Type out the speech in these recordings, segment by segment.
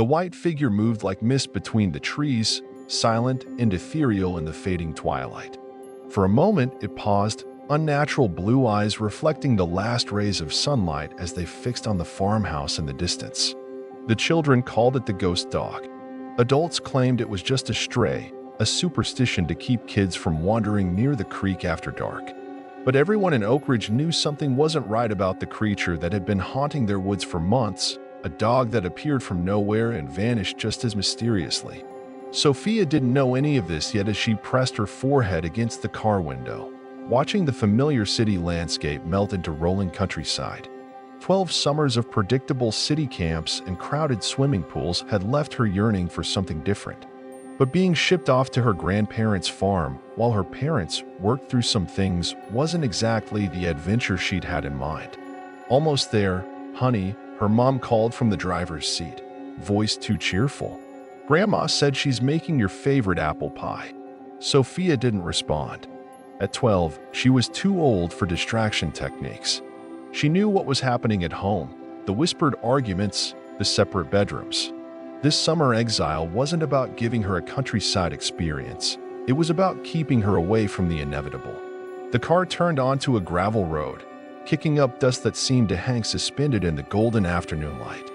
The white figure moved like mist between the trees, silent and ethereal in the fading twilight. For a moment, it paused, unnatural blue eyes reflecting the last rays of sunlight as they fixed on the farmhouse in the distance. The children called it the ghost dog. Adults claimed it was just a stray, a superstition to keep kids from wandering near the creek after dark. But everyone in Oak Ridge knew something wasn't right about the creature that had been haunting their woods for months, a dog that appeared from nowhere and vanished just as mysteriously. Sophia didn't know any of this yet as she pressed her forehead against the car window, watching the familiar city landscape melt into rolling countryside. 12 summers of predictable city camps and crowded swimming pools had left her yearning for something different. But being shipped off to her grandparents' farm while her parents worked through some things wasn't exactly the adventure she'd had in mind. "Almost there, honey," her mom called from the driver's seat, voice too cheerful. "Grandma said she's making your favorite apple pie." Sophia didn't respond. At 12, she was too old for distraction techniques. She knew what was happening at home, the whispered arguments, the separate bedrooms. This summer exile wasn't about giving her a countryside experience. It was about keeping her away from the inevitable. The car turned onto a gravel road, kicking up dust that seemed to hang suspended in the golden afternoon light.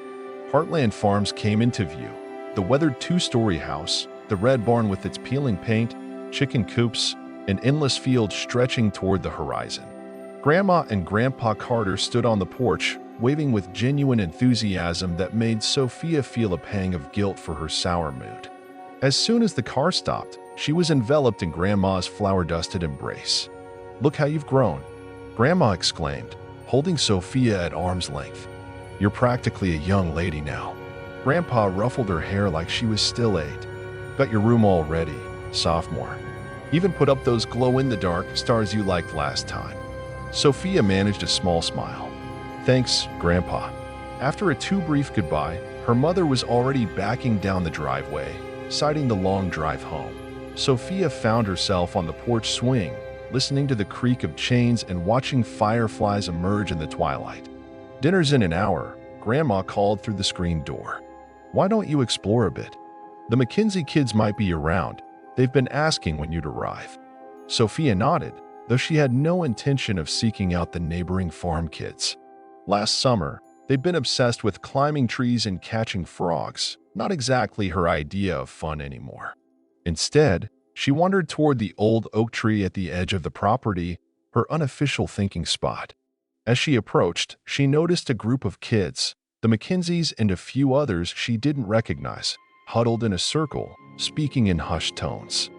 Heartland Farms came into view, the weathered two-story house, the red barn with its peeling paint, chicken coops, and endless fields stretching toward the horizon. Grandma and Grandpa Carter stood on the porch, waving with genuine enthusiasm that made Sophia feel a pang of guilt for her sour mood. As soon as the car stopped, she was enveloped in Grandma's flower-dusted embrace. "Look how you've grown," Grandma exclaimed, holding Sophia at arm's length. "You're practically a young lady now." Grandpa ruffled her hair like she was still 8. "Got your room all ready, sophomore. Even put up those glow-in-the-dark stars you liked last time." Sophia managed a small smile. "Thanks, Grandpa." After a too brief goodbye, her mother was already backing down the driveway, citing the long drive home. Sophia found herself on the porch swing, listening to the creak of chains and watching fireflies emerge in the twilight. "Dinner's in an hour," Grandma called through the screen door. "Why don't you explore a bit? The McKinsey kids might be around. They've been asking when you'd arrive." Sophia nodded, though she had no intention of seeking out the neighboring farm kids. Last summer, they'd been obsessed with climbing trees and catching frogs, not exactly her idea of fun anymore. Instead, she wandered toward the old oak tree at the edge of the property, her unofficial thinking spot. As she approached, she noticed a group of kids, the McKinseys and a few others she didn't recognize, huddled in a circle, speaking in hushed tones.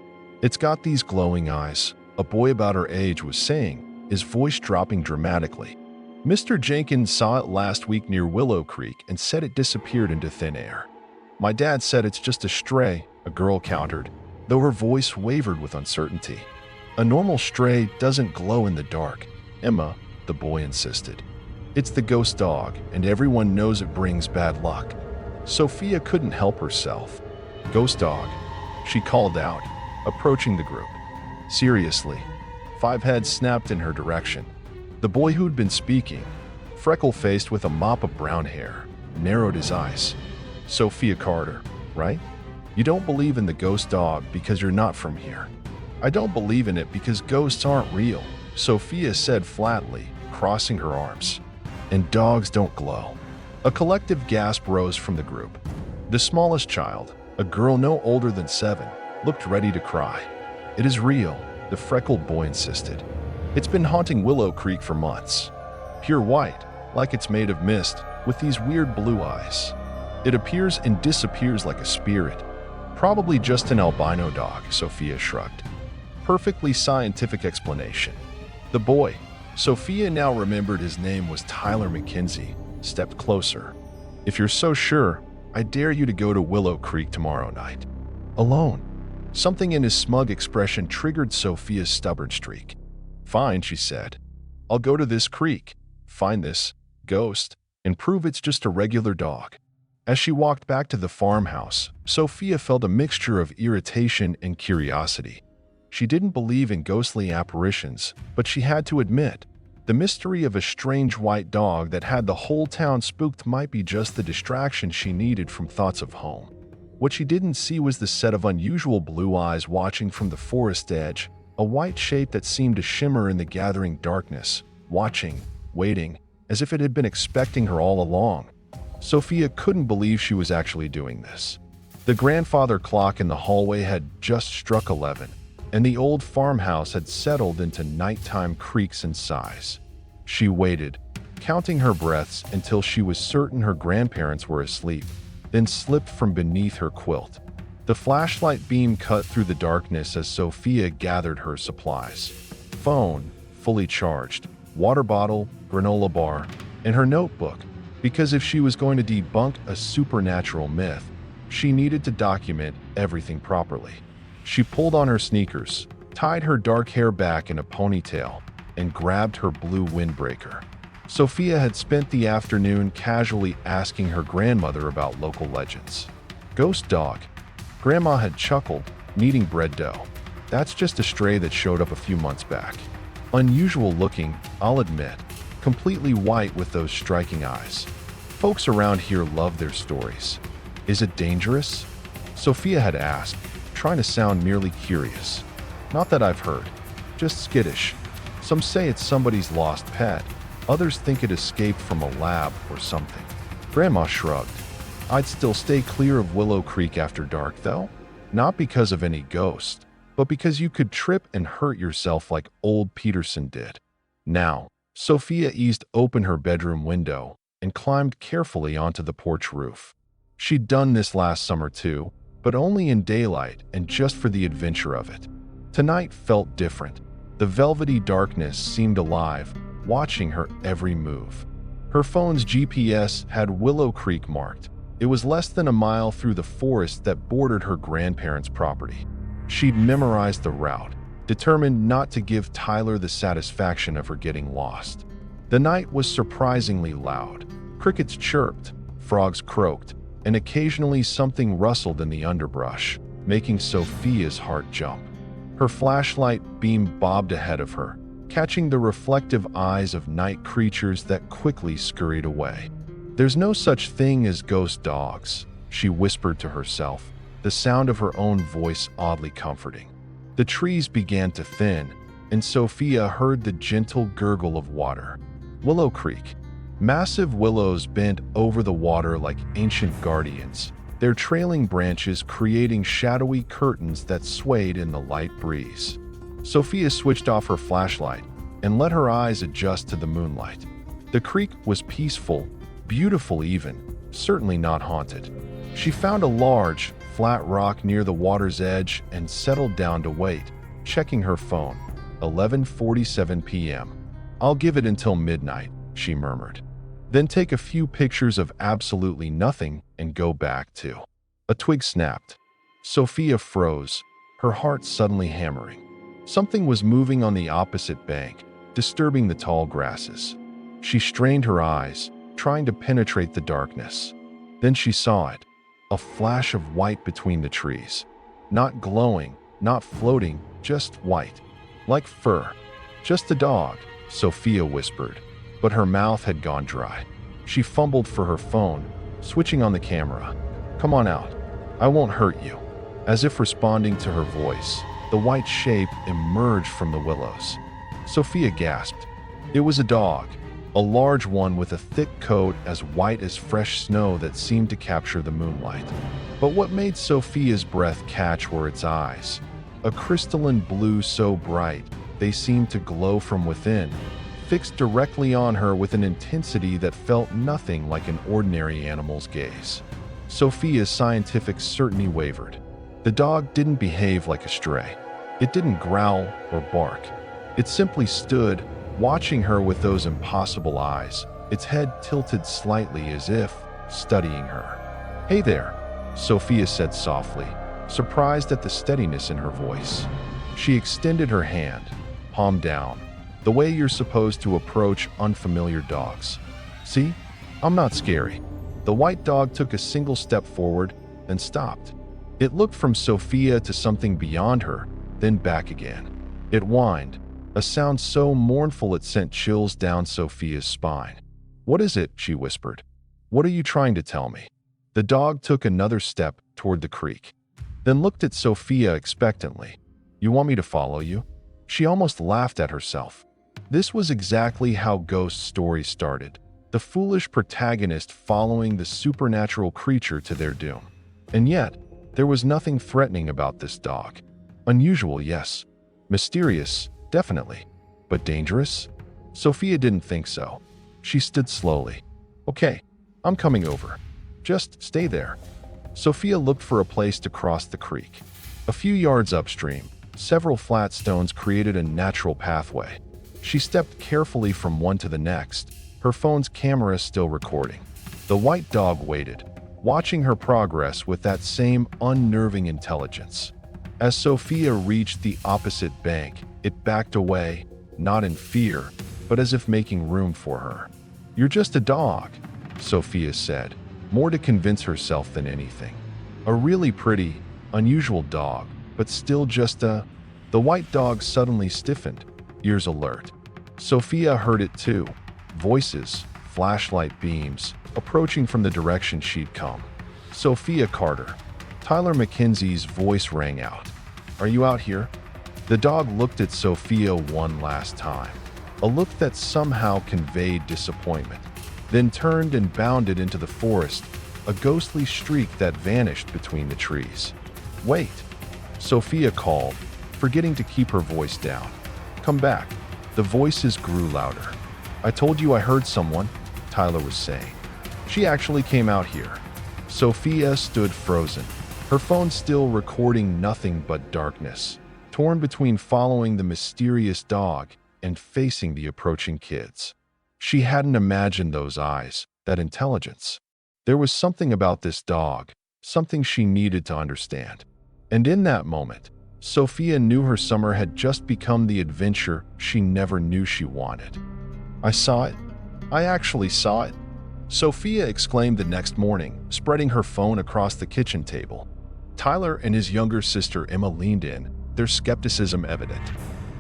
"It's got these glowing eyes," a boy about her age was saying, his voice dropping dramatically. "Mr. Jenkins saw it last week near Willow Creek and said it disappeared into thin air." "My dad said it's just a stray," a girl countered, though her voice wavered with uncertainty. "A normal stray doesn't glow in the dark, Emma," the boy insisted. "It's the ghost dog, and everyone knows it brings bad luck." Sophia couldn't help herself. "Ghost dog," she called out, approaching the group. "Seriously." 5 heads snapped in her direction. The boy who'd been speaking, freckle-faced with a mop of brown hair, narrowed his eyes. "Sophia Carter, right? You don't believe in the ghost dog because you're not from here." "I don't believe in it because ghosts aren't real," Sophia said flatly, crossing her arms. "And dogs don't glow." A collective gasp rose from the group. The smallest child, a girl no older than 7, looked ready to cry. "It is real," the freckled boy insisted. "It's been haunting Willow Creek for months. Pure white, like it's made of mist, with these weird blue eyes. It appears and disappears like a spirit. Probably just an albino dog," Sophia shrugged. "Perfectly scientific explanation." The boy, Sophia now remembered his name was Tyler McKinsey, stepped closer. "If you're so sure, I dare you to go to Willow Creek tomorrow night. Alone." Something in his smug expression triggered Sophia's stubborn streak. "Fine," she said. "I'll go to this creek, find this ghost, and prove it's just a regular dog." As she walked back to the farmhouse, Sophia felt a mixture of irritation and curiosity. She didn't believe in ghostly apparitions, but she had to admit, The mystery of a strange white dog that had the whole town spooked might be just the distraction she needed from thoughts of home. What she didn't see was the set of unusual blue eyes watching from the forest edge, a white shape that seemed to shimmer in the gathering darkness, watching, waiting, as if it had been expecting her all along. Sophia couldn't believe she was actually doing this. The grandfather clock in the hallway had just struck 11, and the old farmhouse had settled into nighttime creaks and sighs. She waited, counting her breaths until she was certain her grandparents were asleep, then slipped from beneath her quilt. The flashlight beam cut through the darkness as Sophia gathered her supplies. Phone, fully charged, water bottle, granola bar, and her notebook, because if she was going to debunk a supernatural myth, she needed to document everything properly. She pulled on her sneakers, tied her dark hair back in a ponytail, and grabbed her blue windbreaker. Sophia had spent the afternoon casually asking her grandmother about local legends. Ghost dog. Grandma had chuckled, kneading bread dough. That's just a stray that showed up a few months back. Unusual looking, I'll admit, completely white with those striking eyes. Folks around here love their stories. Is it dangerous? Sophia had asked, trying to sound merely curious. Not that I've heard, just skittish. Some say it's somebody's lost pet. Others think it escaped from a lab or something. Grandma shrugged. I'd still stay clear of Willow Creek after dark, though. Not because of any ghost, but because you could trip and hurt yourself like old Peterson did. Now, Sophia eased open her bedroom window and climbed carefully onto the porch roof. She'd done this last summer too, but only in daylight and just for the adventure of it. Tonight felt different. The velvety darkness seemed alive, watching her every move. Her phone's GPS had Willow Creek marked. It was less than a mile through the forest that bordered her grandparents' property. She'd memorized the route, determined not to give Tyler the satisfaction of her getting lost. The night was surprisingly loud. Crickets chirped, frogs croaked, and occasionally something rustled in the underbrush, making Sophia's heart jump. Her flashlight beam bobbed ahead of her, catching the reflective eyes of night creatures that quickly scurried away. There's no such thing as ghost dogs, she whispered to herself, the sound of her own voice oddly comforting. The trees began to thin, and Sophia heard the gentle gurgle of water. Willow Creek. Massive willows bent over the water like ancient guardians, their trailing branches creating shadowy curtains that swayed in the light breeze. Sophia switched off her flashlight and let her eyes adjust to the moonlight. The creek was peaceful, beautiful even, certainly not haunted. She found a large, flat rock near the water's edge and settled down to wait, checking her phone. 11:47 p.m. I'll give it until midnight, she murmured. Then take a few pictures of absolutely nothing and go back to. A twig snapped. Sophia froze, her heart suddenly hammering. Something was moving on the opposite bank, disturbing the tall grasses. She strained her eyes, trying to penetrate the darkness. Then she saw it, a flash of white between the trees. Not glowing, not floating, just white. Like fur. Just a dog, Sophia whispered, but her mouth had gone dry. She fumbled for her phone, switching on the camera. Come on out. I won't hurt you. As if responding to her voice, the white shape emerged from the willows. Sophia gasped. It was a dog, a large one with a thick coat as white as fresh snow that seemed to capture the moonlight. But what made Sophia's breath catch were its eyes, a crystalline blue so bright they seemed to glow from within, fixed directly on her with an intensity that felt nothing like an ordinary animal's gaze. Sophia's scientific certainty wavered. The dog didn't behave like a stray. It didn't growl or bark. It simply stood, watching her with those impossible eyes, its head tilted slightly as if studying her. Hey there, Sophia said softly, surprised at the steadiness in her voice. She extended her hand, palm down, the way you're supposed to approach unfamiliar dogs. See? I'm not scary. The white dog took a single step forward, then stopped. It looked from Sophia to something beyond her, then back again. It whined, a sound so mournful it sent chills down Sophia's spine. "What is it?" she whispered. "What are you trying to tell me?" The dog took another step toward the creek, then looked at Sophia expectantly. "You want me to follow you?" She almost laughed at herself. This was exactly how ghost stories started, the foolish protagonist following the supernatural creature to their doom. And yet, there was nothing threatening about this dog. Unusual, yes. Mysterious, definitely. But dangerous? Sophia didn't think so. She stood slowly. "Okay, I'm coming over. Just stay there." Sophia looked for a place to cross the creek. A few yards upstream, several flat stones created a natural pathway. She stepped carefully from one to the next, her phone's camera still recording. The white dog waited, watching her progress with that same unnerving intelligence. As Sophia reached the opposite bank, it backed away, not in fear, but as if making room for her. "You're just a dog," Sophia said, more to convince herself than anything. A really pretty, unusual dog, but still just a... The white dog suddenly stiffened, ears alert. Sophia heard it too. Voices, flashlight beams, approaching from the direction she'd come. "Sophia Carter." Tyler McKenzie's voice rang out. "Are you out here?" The dog looked at Sophia one last time, a look that somehow conveyed disappointment, then turned and bounded into the forest, a ghostly streak that vanished between the trees. "Wait," Sophia called, forgetting to keep her voice down. "Come back." The voices grew louder. "I told you I heard someone," Tyler was saying. "She actually came out here." Sophia stood frozen, her phone still recording nothing but darkness, torn between following the mysterious dog and facing the approaching kids. She hadn't imagined those eyes, that intelligence. There was something about this dog, something she needed to understand. And in that moment, Sophia knew her summer had just become the adventure she never knew she wanted. "I saw it. I actually saw it," Sophia exclaimed the next morning, spreading her phone across the kitchen table. Tyler and his younger sister Emma leaned in, their skepticism evident.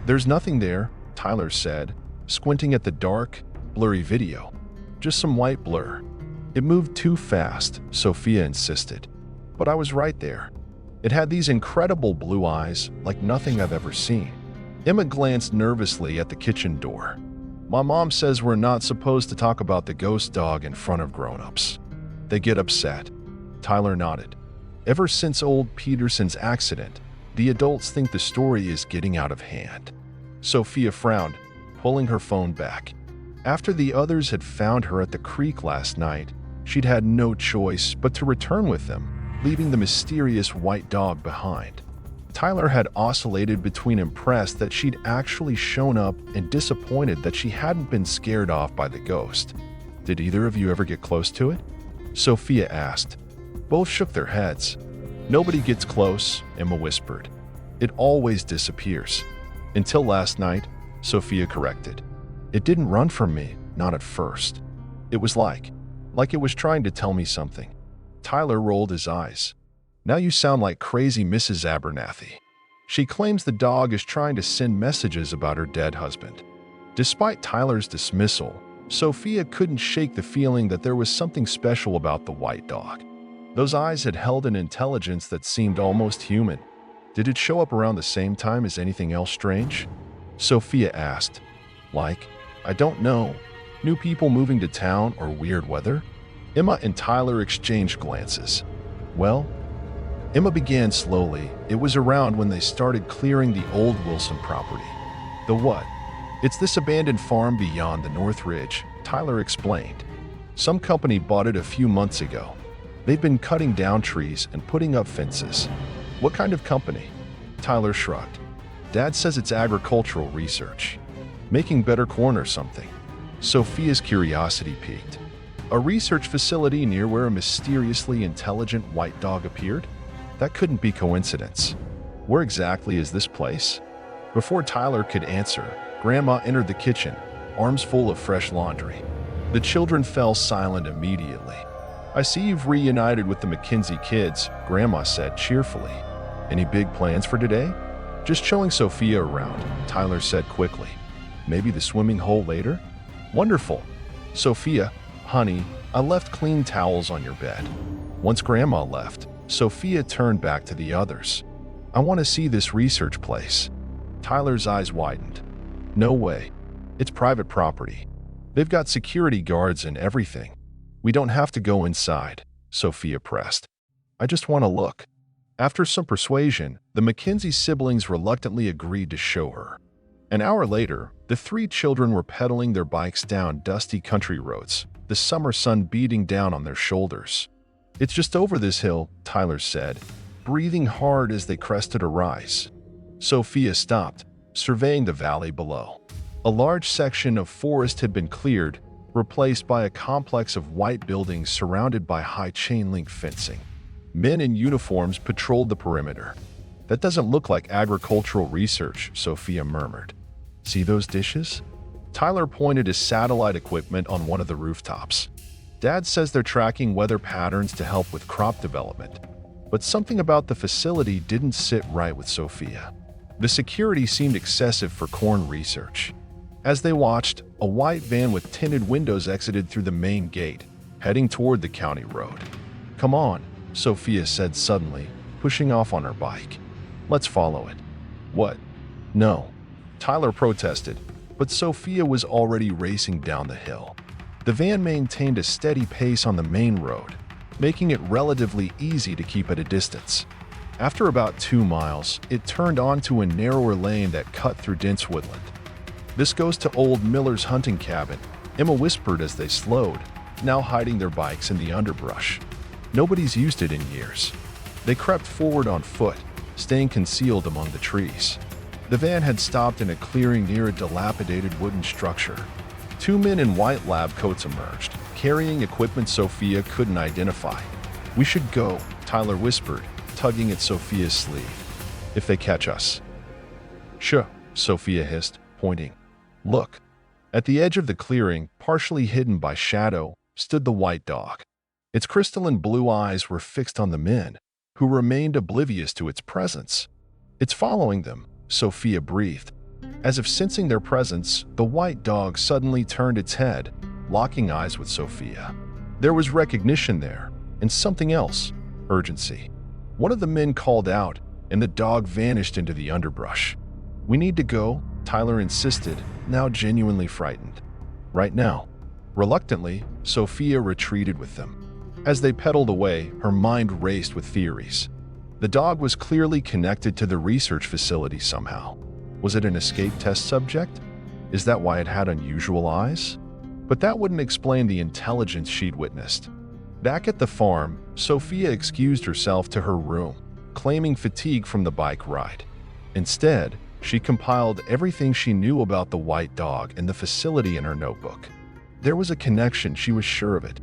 "There's nothing there," Tyler said, squinting at the dark, blurry video. "Just some white blur." "It moved too fast," Sophia insisted. "But I was right there. It had these incredible blue eyes, like nothing I've ever seen." Emma glanced nervously at the kitchen door. "My mom says we're not supposed to talk about the ghost dog in front of grown-ups. They get upset." Tyler nodded. "Ever since old Peterson's accident, the adults think the story is getting out of hand." Sophia frowned, pulling her phone back. After the others had found her at the creek last night, she'd had no choice but to return with them, leaving the mysterious white dog behind. Tyler had oscillated between impressed that she'd actually shown up and disappointed that she hadn't been scared off by the ghost. "Did either of you ever get close to it?" Sophia asked. Both shook their heads. "Nobody gets close," Emma whispered. "It always disappears." "Until last night," Sophia corrected. "It didn't run from me, not at first. It was like it was trying to tell me something." Tyler rolled his eyes. "Now you sound like crazy Mrs. Abernathy." She claims the dog is trying to send messages about her dead husband. Despite Tyler's dismissal, Sophia couldn't shake the feeling that there was something special about the white dog. Those eyes had held an intelligence that seemed almost human. Did it show up around the same time as anything else strange? Sophia asked. "Like, I don't know. New people moving to town or weird weather?" Emma and Tyler exchanged glances. "Well," Emma began slowly, "it was around when they started clearing the old Wilson property." "The what?" "It's this abandoned farm beyond the North Ridge," Tyler explained. "Some company bought it a few months ago. They've been cutting down trees and putting up fences." "What kind of company?" Tyler shrugged. "Dad says it's agricultural research. Making better corn or something." Sophia's curiosity piqued. A research facility near where a mysteriously intelligent white dog appeared? That couldn't be coincidence. Where exactly is this place? Before Tyler could answer, Grandma entered the kitchen, arms full of fresh laundry. The children fell silent immediately. "I see you've reunited with the McKenzie kids," Grandma said cheerfully. "Any big plans for today?" Just showing Sophia around, Tyler said quickly. Maybe the swimming hole later? Wonderful. Sophia, honey, I left clean towels on your bed. Once Grandma left, Sophia turned back to the others. I want to see this research place. Tyler's eyes widened. No way. It's private property. They've got security guards and everything. We don't have to go inside, Sophia pressed. I just want to look. After some persuasion, the Mackenzie siblings reluctantly agreed to show her. An hour later, the three children were pedaling their bikes down dusty country roads, the summer sun beating down on their shoulders. It's just over this hill, Tyler said, breathing hard as they crested a rise. Sophia stopped, surveying the valley below. A large section of forest had been cleared, replaced by a complex of white buildings surrounded by high chain-link fencing. Men in uniforms patrolled the perimeter. That doesn't look like agricultural research, Sophia murmured. See those dishes? Tyler pointed his satellite equipment on one of the rooftops. Dad says they're tracking weather patterns to help with crop development. But something about the facility didn't sit right with Sophia. The security seemed excessive for corn research. As they watched, a white van with tinted windows exited through the main gate, heading toward the county road. Come on, Sophia said suddenly, pushing off on her bike. Let's follow it. What? No. Tyler protested, but Sophia was already racing down the hill. The van maintained a steady pace on the main road, making it relatively easy to keep at a distance. After about 2 miles, it turned onto a narrower lane that cut through dense woodland. This goes to old Miller's hunting cabin, Emma whispered as they slowed, now hiding their bikes in the underbrush. Nobody's used it in years. They crept forward on foot, staying concealed among the trees. The van had stopped in a clearing near a dilapidated wooden structure. 2 men in white lab coats emerged, carrying equipment Sophia couldn't identify. We should go, Tyler whispered, tugging at Sophia's sleeve. If they catch us. Sure, Sophia hissed, pointing. Look. At the edge of the clearing, partially hidden by shadow, stood the white dog. Its crystalline blue eyes were fixed on the men, who remained oblivious to its presence. It's following them, Sophia breathed. As if sensing their presence, the white dog suddenly turned its head, locking eyes with Sophia. There was recognition there, and something else, urgency. One of the men called out, and the dog vanished into the underbrush. We need to go, Tyler insisted, now genuinely frightened. Right now. Reluctantly, Sophia retreated with them. As they pedaled away, her mind raced with theories. The dog was clearly connected to the research facility somehow. Was it an escape test subject? Is that why it had unusual eyes? But that wouldn't explain the intelligence she'd witnessed. Back at the farm, Sophia excused herself to her room, claiming fatigue from the bike ride. Instead, she compiled everything she knew about the white dog and the facility in her notebook. There was a connection, she was sure of it.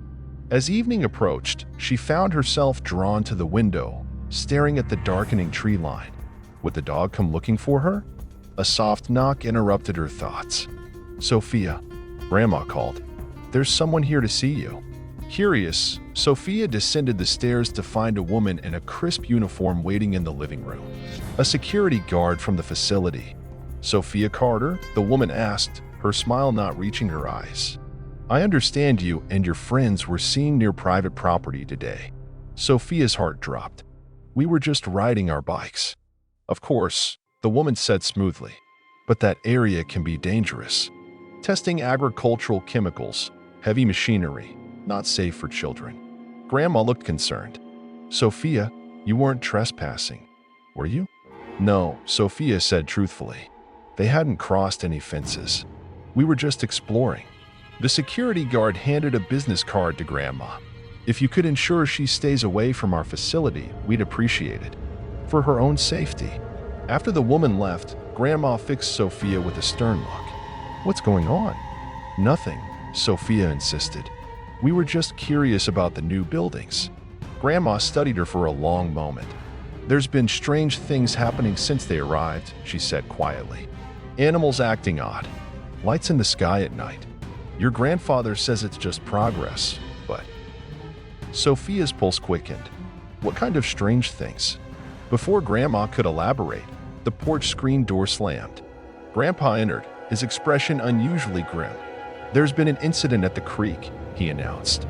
As evening approached, she found herself drawn to the window, staring at the darkening tree line. Would the dog come looking for her? A soft knock interrupted her thoughts. Sophia, Grandma called. There's someone here to see you. Curious, Sophia descended the stairs to find a woman in a crisp uniform waiting in the living room. A security guard from the facility. Sophia Carter, the woman asked, her smile not reaching her eyes. I understand you and your friends were seen near private property today. Sophia's heart dropped. We were just riding our bikes. Of course, the woman said smoothly, but that area can be dangerous. Testing agricultural chemicals, heavy machinery, not safe for children. Grandma looked concerned. Sophia, you weren't trespassing, were you? No, Sophia said truthfully. They hadn't crossed any fences. We were just exploring. The security guard handed a business card to Grandma. If you could ensure she stays away from our facility, we'd appreciate it. For her own safety. After the woman left, Grandma fixed Sophia with a stern look. What's going on? Nothing, Sophia insisted. We were just curious about the new buildings. Grandma studied her for a long moment. There's been strange things happening since they arrived, she said quietly. Animals acting odd. Lights in the sky at night. Your grandfather says it's just progress, but... Sophia's pulse quickened. What kind of strange things? Before Grandma could elaborate, The porch screen door slammed. Grandpa entered, his expression unusually grim. "There's been an incident at the creek," he announced.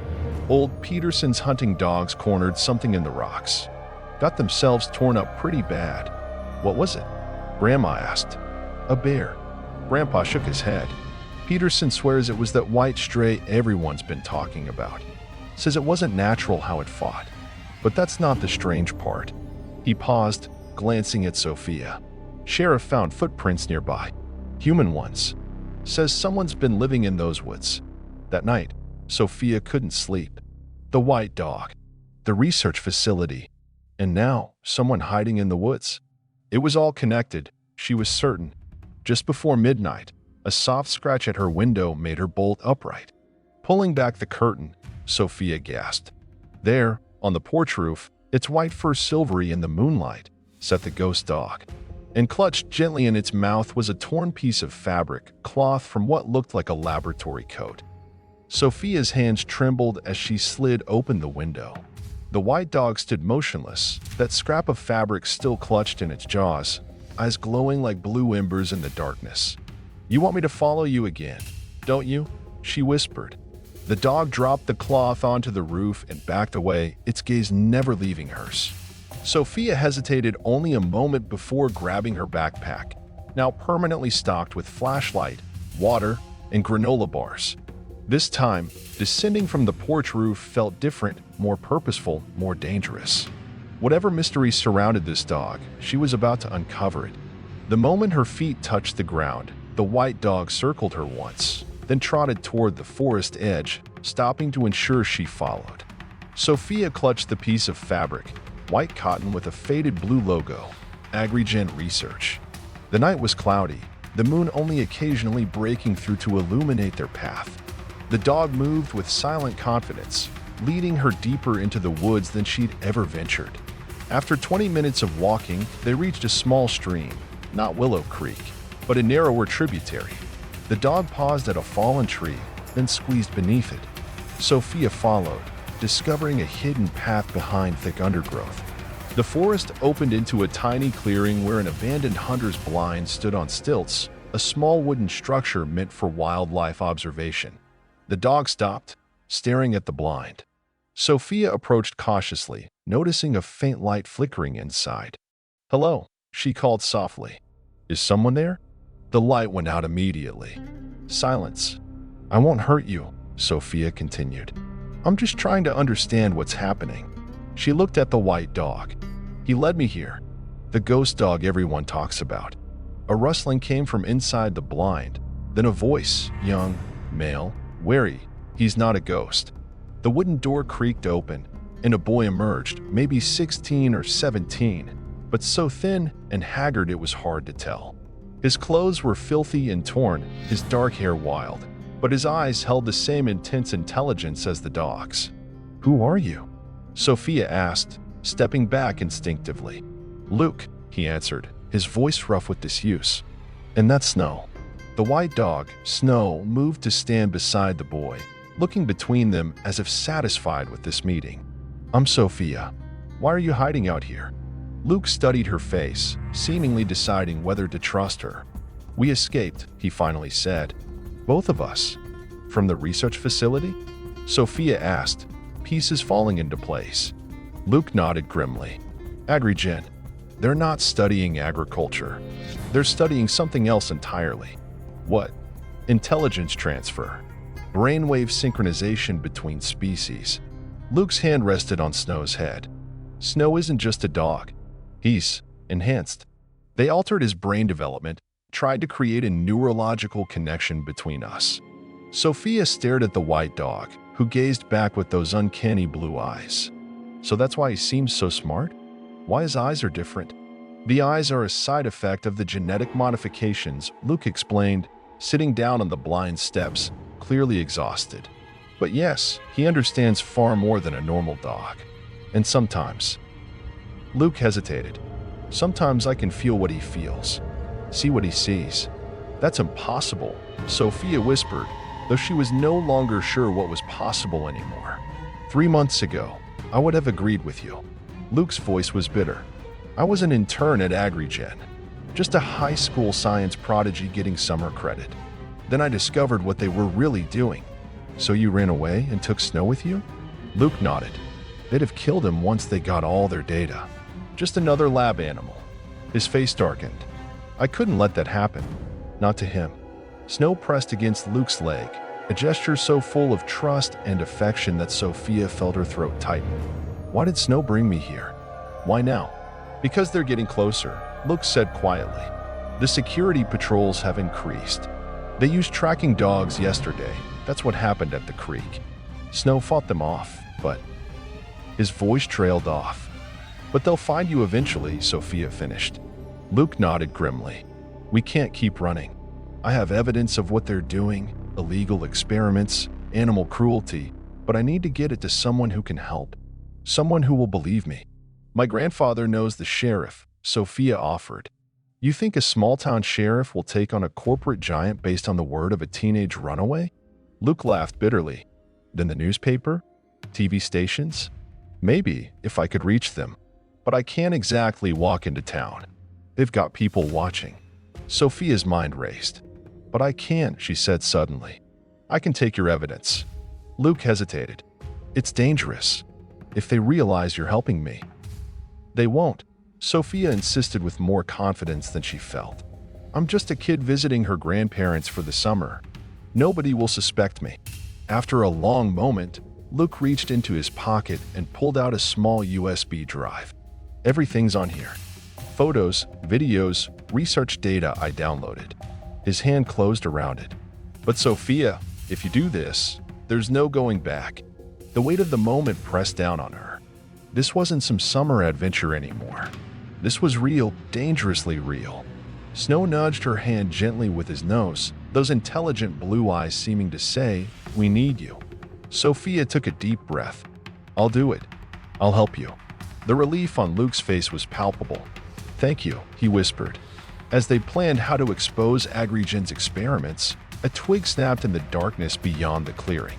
"Old Peterson's hunting dogs cornered something in the rocks. Got themselves torn up pretty bad." "What was it?" Grandma asked. "A bear." Grandpa shook his head. "Peterson swears it was that white stray everyone's been talking about. Says it wasn't natural how it fought. But that's not the strange part." He paused, glancing at Sophia. "Sheriff found footprints nearby. Human ones. Says someone's been living in those woods." That night, Sophia couldn't sleep. The white dog. The research facility. And now, someone hiding in the woods. It was all connected, she was certain. Just before midnight, a soft scratch at her window made her bolt upright. Pulling back the curtain, Sophia gasped. There, on the porch roof, its white fur silvery in the moonlight, sat the ghost dog. And clutched gently in its mouth was a torn piece of fabric, cloth from what looked like a laboratory coat. Sophia's hands trembled as she slid open the window. The white dog stood motionless, that scrap of fabric still clutched in its jaws, eyes glowing like blue embers in the darkness. "You want me to follow you again, don't you?" she whispered. The dog dropped the cloth onto the roof and backed away, its gaze never leaving hers. Sophia hesitated only a moment before grabbing her backpack, now permanently stocked with flashlight, water, and granola bars. This time, descending from the porch roof felt different, more purposeful, more dangerous. Whatever mystery surrounded this dog, she was about to uncover it. The moment her feet touched the ground, the white dog circled her once, then trotted toward the forest edge, stopping to ensure she followed. Sophia clutched the piece of fabric, white cotton with a faded blue logo, Agrigent Research. The night was cloudy, the moon only occasionally breaking through to illuminate their path. The dog moved with silent confidence, leading her deeper into the woods than she'd ever ventured. After 20 minutes of walking, they reached a small stream, not Willow Creek, but a narrower tributary. The dog paused at a fallen tree, then squeezed beneath it. Sophia followed, discovering a hidden path behind thick undergrowth. The forest opened into a tiny clearing where an abandoned hunter's blind stood on stilts, a small wooden structure meant for wildlife observation. The dog stopped, staring at the blind. Sophia approached cautiously, noticing a faint light flickering inside. "Hello," she called softly. "Is someone there?" The light went out immediately. Silence. "I won't hurt you," Sophia continued. "I'm just trying to understand what's happening." She looked at the white dog. "He led me here. The ghost dog everyone talks about." A rustling came from inside the blind, then a voice, young, male, wary. "He's not a ghost." The wooden door creaked open, and a boy emerged, maybe 16 or 17, but so thin and haggard it was hard to tell. His clothes were filthy and torn, his dark hair wild, but his eyes held the same intense intelligence as the dog's. "Who are you?" Sophia asked, stepping back instinctively. "Luke," he answered, his voice rough with disuse. "And that's Snow." The white dog, Snow, moved to stand beside the boy, looking between them as if satisfied with this meeting. "I'm Sophia. Why are you hiding out here?" Luke studied her face, seemingly deciding whether to trust her. "We escaped," he finally said. "Both of us." "From the research facility?" Sophia asked, pieces falling into place. Luke nodded grimly. "Agrigent. They're not studying agriculture. They're studying something else entirely." "What?" "Intelligence transfer. Brainwave synchronization between species." Luke's hand rested on Snow's head. "Snow isn't just a dog. He's enhanced." They altered his brain development, tried to create a neurological connection between us. Sophia stared at the white dog, who gazed back with those uncanny blue eyes. "So that's why he seems so smart? Why his eyes are different?" "The eyes are a side effect of the genetic modifications," Luke explained, sitting down on the blind steps, clearly exhausted. "But yes, he understands far more than a normal dog. And sometimes..." Luke hesitated. "Sometimes I can feel what he feels, see what he sees." "That's impossible," Sophia whispered, though she was no longer sure what was possible anymore. 3 months ago, I would have agreed with you." Luke's voice was bitter. "I was an intern at Agrigent. Just a high school science prodigy getting summer credit. Then I discovered what they were really doing. So you ran away and took Snow with you? Luke nodded. They'd have killed him once they got all their data. Just another lab animal. His face darkened. I couldn't let that happen. Not to him. Snow pressed against Luke's leg, a gesture so full of trust and affection that Sophia felt her throat tighten. Why did Snow bring me here? Why now? Because they're getting closer, Luke said quietly. The security patrols have increased. They used tracking dogs yesterday. That's what happened at the creek. Snow fought them off, but... His voice trailed off. But they'll find you eventually, Sophia finished. Luke nodded grimly. We can't keep running. I have evidence of what they're doing, illegal experiments, animal cruelty, but I need to get it to someone who can help. Someone who will believe me. My grandfather knows the sheriff, Sophia offered. You think a small-town sheriff will take on a corporate giant based on the word of a teenage runaway? Luke laughed bitterly. Then the newspaper? TV stations? Maybe, if I could reach them. But I can't exactly walk into town. They've got people watching. Sophia's mind raced. But I can, she said suddenly. I can take your evidence. Luke hesitated. It's dangerous. If they realize you're helping me. They won't. Sophia insisted with more confidence than she felt. I'm just a kid visiting her grandparents for the summer. Nobody will suspect me. After a long moment, Luke reached into his pocket and pulled out a small USB drive. Everything's on here. Photos, videos, research data I downloaded. His hand closed around it. But Sophia, if you do this, there's no going back. The weight of the moment pressed down on her. This wasn't some summer adventure anymore. This was real, dangerously real. Snow nudged her hand gently with his nose, those intelligent blue eyes seeming to say, "We need you." Sophia took a deep breath. I'll do it. I'll help you. The relief on Luke's face was palpable. Thank you, he whispered. As they planned how to expose Agrigen's experiments, a twig snapped in the darkness beyond the clearing.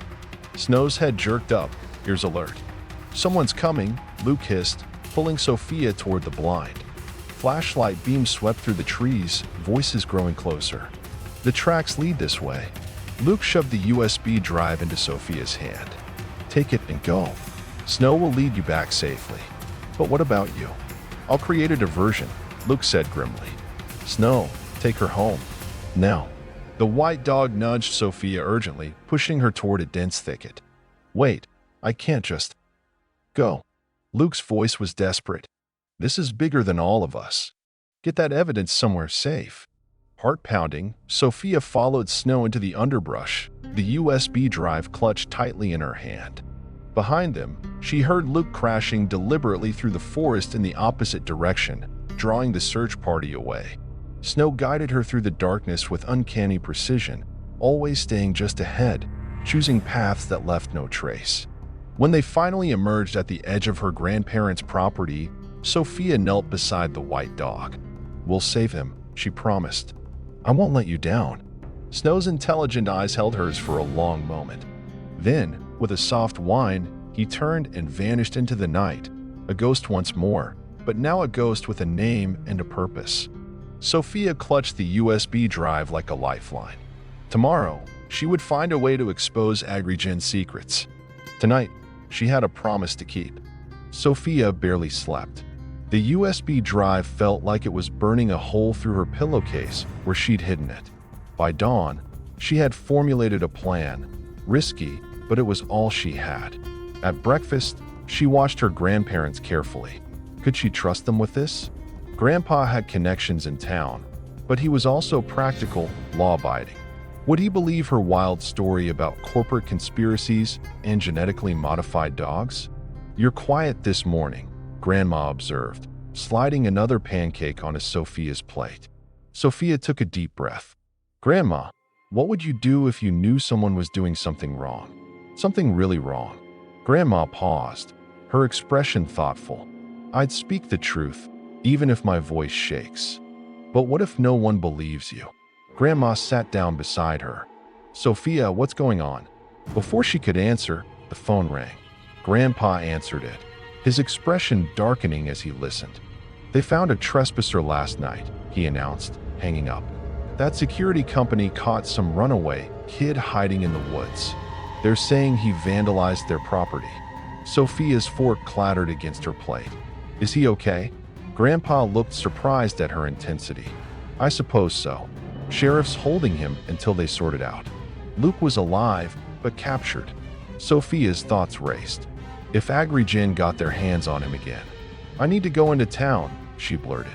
Snow's head jerked up, ears alert. Someone's coming, Luke hissed, pulling Sophia toward the blind. Flashlight beams swept through the trees, voices growing closer. The tracks lead this way. Luke shoved the USB drive into Sophia's hand. Take it and go. Snow will lead you back safely. But what about you? I'll create a diversion, Luke said grimly. Snow, take her home. Now. The white dog nudged Sophia urgently, pushing her toward a dense thicket. Wait, I can't just... Go. Luke's voice was desperate. This is bigger than all of us. Get that evidence somewhere safe. Heart pounding, Sophia followed Snow into the underbrush, the USB drive clutched tightly in her hand. Behind them, she heard Luke crashing deliberately through the forest in the opposite direction, drawing the search party away. Snow guided her through the darkness with uncanny precision, always staying just ahead, choosing paths that left no trace. When they finally emerged at the edge of her grandparents' property, Sophia knelt beside the white dog. We'll save him, she promised. I won't let you down. Snow's intelligent eyes held hers for a long moment. Then, with a soft whine, he turned and vanished into the night, a ghost once more, but now a ghost with a name and a purpose. Sophia clutched the USB drive like a lifeline. Tomorrow, she would find a way to expose Agrigen's secrets. Tonight, she had a promise to keep. Sophia barely slept. The USB drive felt like it was burning a hole through her pillowcase where she'd hidden it. By dawn, she had formulated a plan, risky, but it was all she had. At breakfast, she watched her grandparents carefully. Could she trust them with this? Grandpa had connections in town, but he was also practical, law-abiding. Would he believe her wild story about corporate conspiracies and genetically modified dogs? You're quiet this morning, Grandma observed, sliding another pancake onto Sophia's plate. Sophia took a deep breath. Grandma, what would you do if you knew someone was doing something wrong? Something really wrong. Grandma paused, her expression thoughtful. I'd speak the truth, even if my voice shakes. But what if no one believes you? Grandma sat down beside her. Sophia, what's going on? Before she could answer, the phone rang. Grandpa answered it, his expression darkening as he listened. They found a trespasser last night, he announced, hanging up. That security company caught some runaway kid hiding in the woods. They're saying he vandalized their property. Sophia's fork clattered against her plate. Is he okay? Grandpa looked surprised at her intensity. I suppose so. Sheriff's holding him until they sort it out. Luke was alive, but captured. Sophia's thoughts raced. If Agrigen got their hands on him again. I need to go into town, she blurted.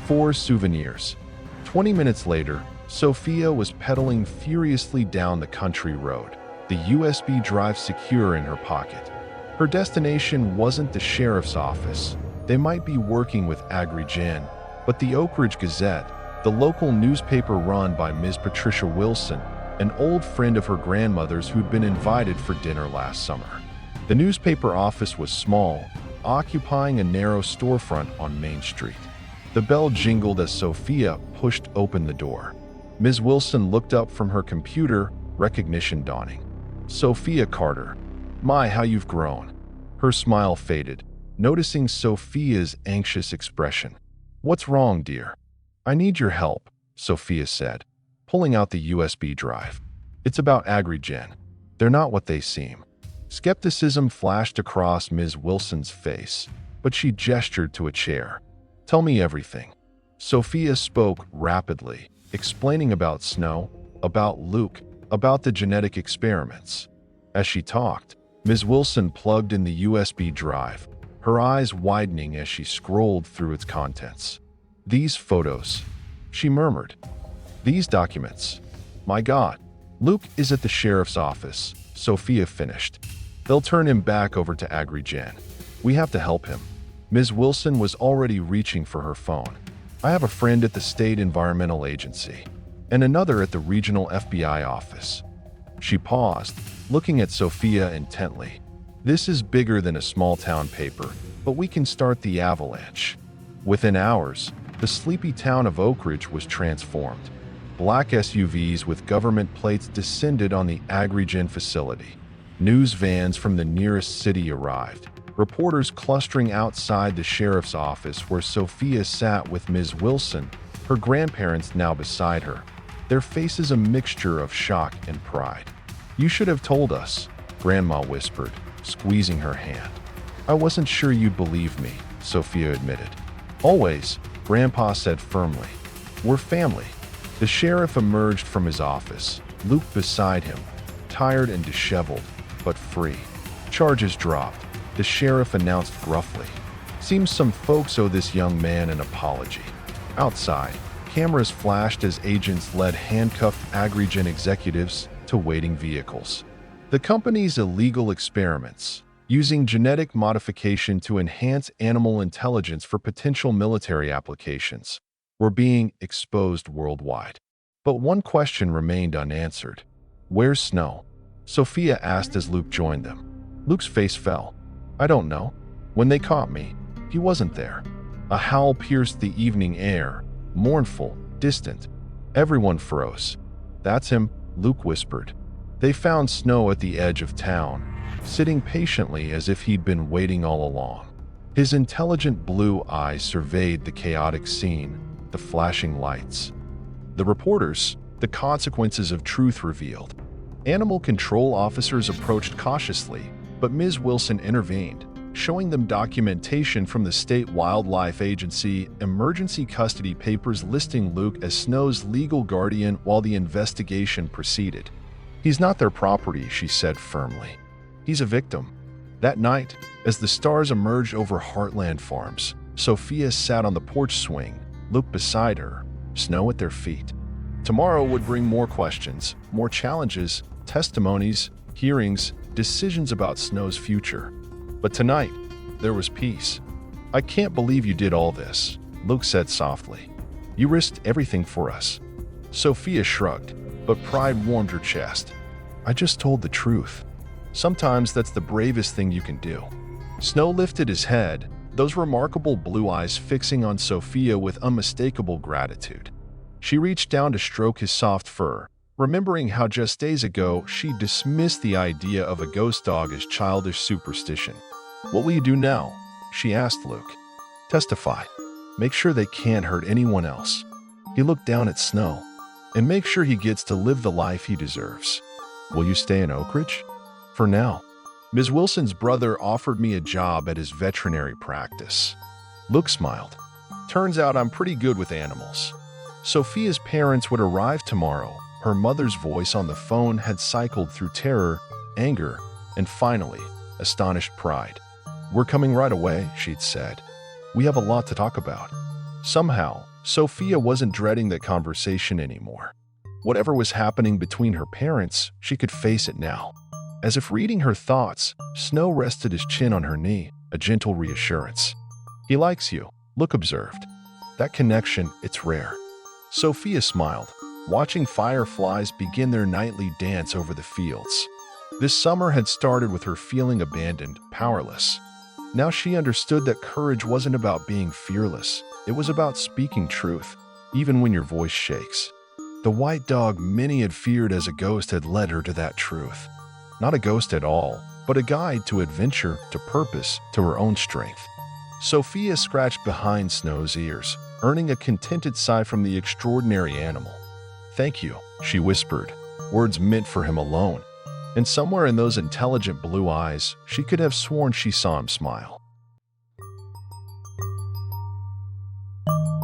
4 souvenirs. 20 minutes later, Sophia was pedaling furiously down the country road, the USB drive secure in her pocket. Her destination wasn't the sheriff's office. They might be working with Agrigen, but the Oak Ridge Gazette, the local newspaper run by Ms. Patricia Wilson, an old friend of her grandmother's who'd been invited for dinner last summer. The newspaper office was small, occupying a narrow storefront on Main Street. The bell jingled as Sophia pushed open the door. Ms. Wilson looked up from her computer, recognition dawning. Sophia Carter. My, how you've grown. Her smile faded, noticing Sophia's anxious expression. What's wrong, dear? I need your help, Sophia said, pulling out the USB drive. It's about Agrigen. They're not what they seem. Skepticism flashed across Ms. Wilson's face, but she gestured to a chair. Tell me everything. Sophia spoke rapidly, explaining about Snow, about Luke, about the genetic experiments. As she talked, Ms. Wilson plugged in the USB drive, her eyes widening as she scrolled through its contents. These photos, she murmured. These documents. My God. Luke is at the sheriff's office, Sophia finished. They'll turn him back over to Agrigen. We have to help him. Ms. Wilson was already reaching for her phone. I have a friend at the State Environmental Agency and another at the regional FBI office. She paused, looking at Sophia intently. This is bigger than a small-town paper, but we can start the avalanche. Within hours, the sleepy town of Oak Ridge was transformed. Black SUVs with government plates descended on the Agrigen facility. News vans from the nearest city arrived, reporters clustering outside the sheriff's office where Sophia sat with Ms. Wilson, her grandparents now beside her, their faces a mixture of shock and pride. You should have told us, Grandma whispered, squeezing her hand. I wasn't sure you'd believe me, Sophia admitted. Always, Grandpa said firmly. We're family. The sheriff emerged from his office, Luke beside him, tired and disheveled, but free. Charges dropped, the sheriff announced gruffly. Seems some folks owe this young man an apology. Outside, cameras flashed as agents led handcuffed Agrigen executives to waiting vehicles. The company's illegal experiments, using genetic modification to enhance animal intelligence for potential military applications, were being exposed worldwide. But one question remained unanswered. Where's Snow? Sophia asked as Luke joined them. Luke's face fell. I don't know. When they caught me, he wasn't there. A howl pierced the evening air, mournful, distant. Everyone froze. That's him, Luke whispered. They found Snow at the edge of town, sitting patiently as if he'd been waiting all along. His intelligent blue eyes surveyed the chaotic scene, the flashing lights. The reporters, the consequences of truth revealed. Animal control officers approached cautiously, but Ms. Wilson intervened, showing them documentation from the State Wildlife Agency emergency custody papers listing Luke as Snow's legal guardian while the investigation proceeded. He's not their property, she said firmly. He's a victim. That night, as the stars emerged over Heartland Farms, Sophia sat on the porch swing, Luke beside her, Snow at their feet. Tomorrow would bring more questions, more challenges, testimonies, hearings, decisions about Snow's future. But tonight, there was peace. I can't believe you did all this, Luke said softly. You risked everything for us. Sophia shrugged, but pride warmed her chest. I just told the truth. Sometimes that's the bravest thing you can do. Snow lifted his head, those remarkable blue eyes fixing on Sophia with unmistakable gratitude. She reached down to stroke his soft fur, remembering how just days ago she dismissed the idea of a ghost dog as childish superstition. What will you do now? She asked Luke. Testify. Make sure they can't hurt anyone else. He looked down at Snow. And make sure he gets to live the life he deserves. Will you stay in Oak Ridge? For now. Ms. Wilson's brother offered me a job at his veterinary practice. Luke smiled. Turns out I'm pretty good with animals. Sophia's parents would arrive tomorrow. Her mother's voice on the phone had cycled through terror, anger, and finally, astonished pride. We're coming right away, she'd said. We have a lot to talk about. Somehow, Sophia wasn't dreading that conversation anymore. Whatever was happening between her parents, she could face it now. As if reading her thoughts, Snow rested his chin on her knee, a gentle reassurance. He likes you, Luke observed. That connection, it's rare. Sophia smiled, watching fireflies begin their nightly dance over the fields. This summer had started with her feeling abandoned, powerless. Now she understood that courage wasn't about being fearless. It was about speaking truth, even when your voice shakes. The white dog many had feared as a ghost had led her to that truth. Not a ghost at all, but a guide to adventure, to purpose, to her own strength. Sophia scratched behind Snow's ears, earning a contented sigh from the extraordinary animal. Thank you, she whispered, words meant for him alone. And somewhere in those intelligent blue eyes, she could have sworn she saw him smile.